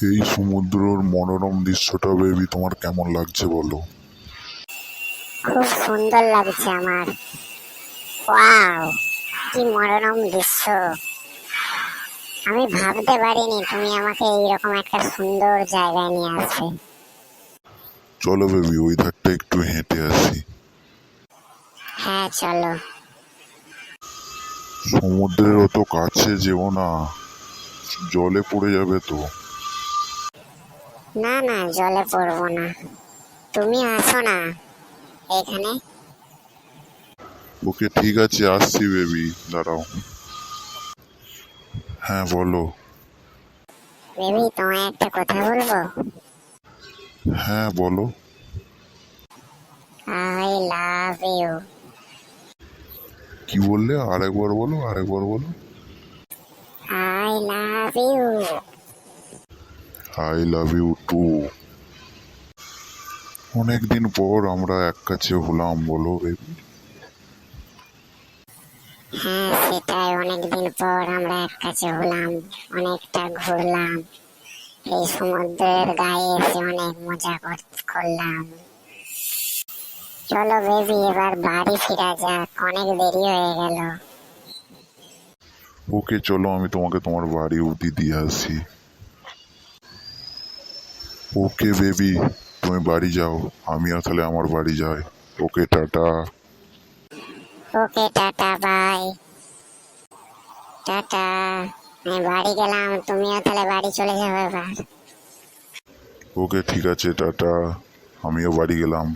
এই সমুদ্রের মনোরম দৃশ্যটা বেবি তোমার কেমন লাগছে বলো? খুব সুন্দর লাগছে আমার। ওয়াও, কি মনোরম দৃশ্য! আমি ভাবতে পারিনি তুমি আমাকে এইরকম একটা সুন্দর জায়গায় নিয়ে আসবে। চলো বেবি ওই ধারটা একটু হেঁটে আসি। হ্যাঁ চলো। সমুদ্রের অত কাছে যেও না, জলে পড়ে যাবে তো। না না, জলে পড়বো না, তুমি আসো না এখানে। ওকে ঠিক আছে, আসছি বেবি, দাঁড়াও। হ্যাঁ বলো। বেবি, তোমায় একটা কথা বলবো। হ্যাঁ বলো। I love you. কি বললে? আরেকবার বলো, আরেকবার বলো। I love you. I love you too. অনেকদিন পর আমরা এক কাছে হলাম বলো বেবি। হ্যাঁ সেটাই, অনেকদিন পর আমরা এক কাছে হলাম, অনেকটা ঘুরলাম, এই সমুদ্রের গায়ে এসে অনেক মজা করলাম। চলো বেবি, এবার বাড়ি ফিরা যাক, অনেক দেরি হয়ে গেল। ওকে চলো, আমি তোমাকে তোমার বাড়ি অবধি দিয়ে আসি। ওকে বেবি, তুমি বাড়ি যাও, আমিও তাহলে আমার বাড়ি যাই। Okay tata. Okay tata, bye. Tata. আমি বাড়ি গেলাম, তুমিও তাহলে বাড়ি চলে যাবে এবার। ওকে ঠিক আছে, টাটা, আমিও বাড়ি গেলাম।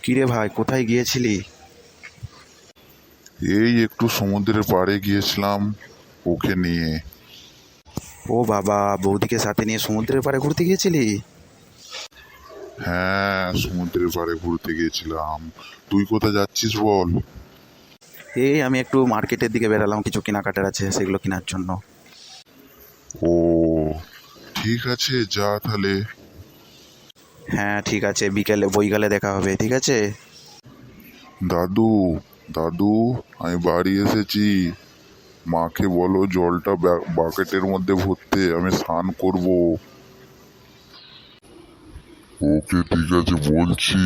কিরে ভাই, কোথায় গিয়েছিলি? এই একটু সমুদ্রের পাড়ে গিয়েছিলাম ওকে নিয়ে। ও বাবা, বৌদিকে সাথে নিয়ে সমুদ্রের পাড়ে ঘুরতে গিয়েছিলি? হ্যাঁ সমুদ্রের পাড়ে ঘুরতে গিয়েছিলাম। তুই কোথায় যাচ্ছিস বল? এই আমি একটু মার্কেটের দিকে বেরালাম, কিছু কেনাকাটার আছে সেগুলো কেনার জন্য। ও ঠিক আছে, যা তাহলে। হ্যাঁ ঠিক আছে, বিকেলে বইকালে দেখা হবে, ঠিক আছে? দাদু, দাদু, আমি বাড়ি এসেছি। মাকে বলো জলটা বাকেটের মধ্যে ভরতে, আমি স্নান করব। ওকে ঠিক আছে বলছি।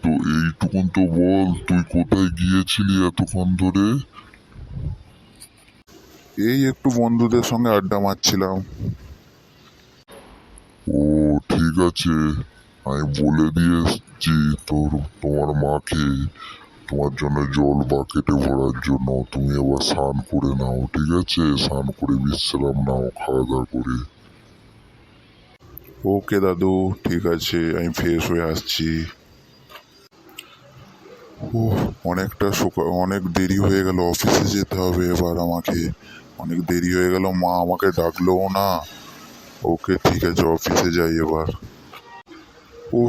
তো এইটুকুন তো বল, তুই কোথায় গিয়েছিলি এতক্ষণ ধরে? এই একটু বন্ধুদের সঙ্গে আড্ডা মারছিলাম। ও ঠিক আছে, আমি বলে দিয়ে এসছি তোমার মাকে তোমার জন্য জল বাকেটে ভরার জন্য। তুমি আবার স্নান করে নাও, ঠিক আছে? স্নান করে বিশ্রাম নাও খাওয়া দাওয়া করে। ওকে দাদু, ঠিক আছে, আমি ফ্রেশ হয়ে আসছি। ও অনেকটা অনেক দেরি হয়ে গেল, অফিসে যেতে হবে এবার আমাকে। অনেক দেরি হয়ে গেল, মা আমাকে ডাকলোও না। ওকে ঠিক আছে, অফিসে যাই এবার। ও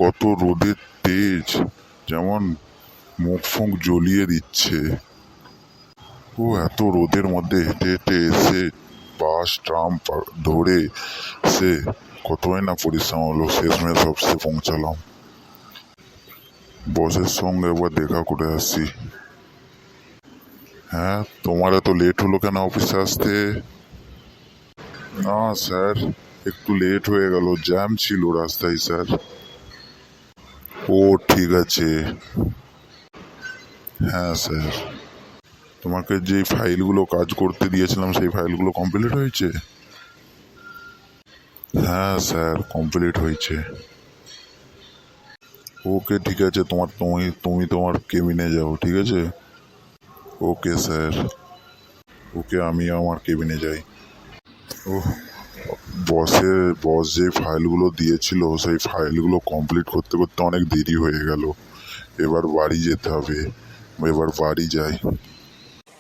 কত রোদের তেজ, যেমন মুখ ফুঁক জ্বলিয়ে দিচ্ছে। ও এত রোদের মধ্যে হেঁটে হেঁটে এসে বাস ট্রাম ধরে সে কতই না পরিশ্রম হলো, শেষমেশ অফিসে পৌঁছালাম। বসের সঙ্গে একবার দেখা করে আসছি। হ্যাঁ তোমার এত লেট হলো কেন অফিসে আসতে? না স্যার, একটু লেট হয়ে গেল, জ্যাম ছিল রাস্তায় স্যার। ও ঠিক আছে। হ্যাঁ স্যার, তোমাকে যে ফাইলগুলো কাজ করতে দিয়েছিলাম সেই ফাইলগুলো কমপ্লিট হয়েছে? হ্যাঁ স্যার কমপ্লিট হয়েছে। ওকে ঠিক আছে, তুমি তুমি তোমার কেবিনে যাও, ঠিক আছে? Okay sir. ওকে আমি আমার কেবিনে যাই। ও বস যে ফাইলগুলো দিয়েছিল সেই ফাইলগুলো কমপ্লিট করতে করতে অনেক দেরি হয়ে গেল। এবার বাড়ি যেতে হবে, এবার বাড়ি যাই।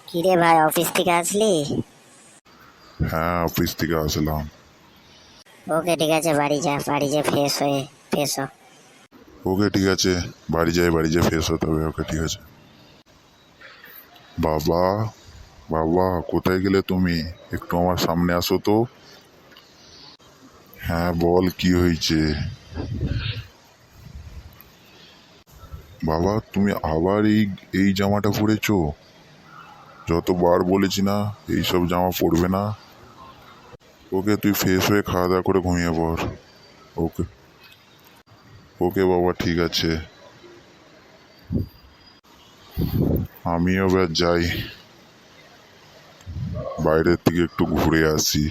কিরে ভাই, অফিস থেকে আসলি? হ্যাঁ অফিস থেকে আসলাম। ওকে ঠিক আছে, বাড়ি যা, বাড়ি যা ফ্রেশ হ। ওকে ঠিক আছে, বাড়ি যাই, বাড়ি যেয়ে ফ্রেশ হতে হবে। ওকে ঠিক আছে। বাবা, বাবা কোথায় গেলে তুমি? একটু আমার সামনে আসো তো। হ্যাঁ বল কি হয়েছে? বাবা তুমি আবার এই এই জামাটা পরেছো? যতবার বলেছি না এইসব জামা পরবে না। ওকে তুই ফ্রেশ হয়ে খাওয়া দাওয়া করে ঘুমিয়ে পড়। ওকে ওকে বাবা, ঠিক আছে। আমিও এবার যাই, বাইরের থেকে একটু ঘুরে আসি।